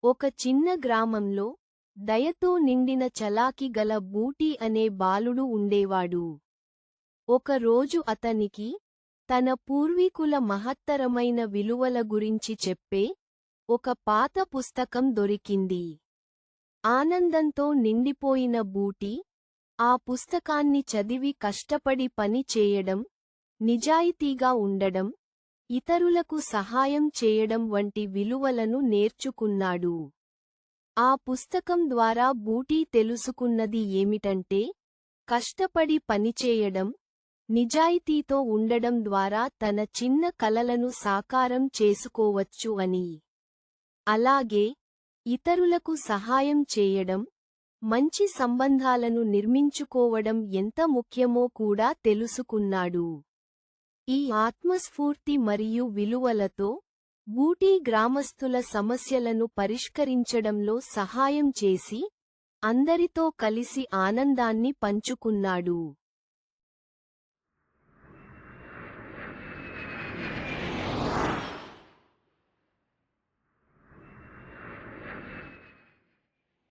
ఒక చిన్న గ్రామంలో దయతో నిండిన చలాకి గల బూటీ అనే బాలుడు ఉండేవాడు. ఒకరోజు అతనికి తన పూర్వీకుల మహత్తరమైన విలువల గురించి చెప్పే ఒక పాత పుస్తకం దొరికింది. ఆనందంతో నిండిపోయిన బూటీ ఆ పుస్తకాన్ని చదివి కష్టపడి పని చేయడం, నిజాయితీగా ఉండడం, ఇతరులకు సహాయం చేయడం వంటి విలువలను నేర్చుకున్నాడు. ఆ పుస్తకం ద్వారా బూటీ తెలుసుకున్నది ఏమిటంటే, కష్టపడి పనిచేయడం, నిజాయితీతో ఉండడం ద్వారా తన చిన్న కలలను సాకారం చేసుకోవచ్చు అని. అలాగే, ఇతరులకు సహాయం చేయడం, మంచి సంబంధాలను నిర్మించుకోవడం ఎంత ముఖ్యమో కూడా తెలుసుకున్నాడు. ఈ ఆత్మస్ఫూర్తి మరియు విలువలతో బూటీ గ్రామస్తుల సమస్యలను పరిష్కరించడంలో సహాయం చేసి, అందరితో కలిసి ఆనందాన్ని పంచుకున్నాడు.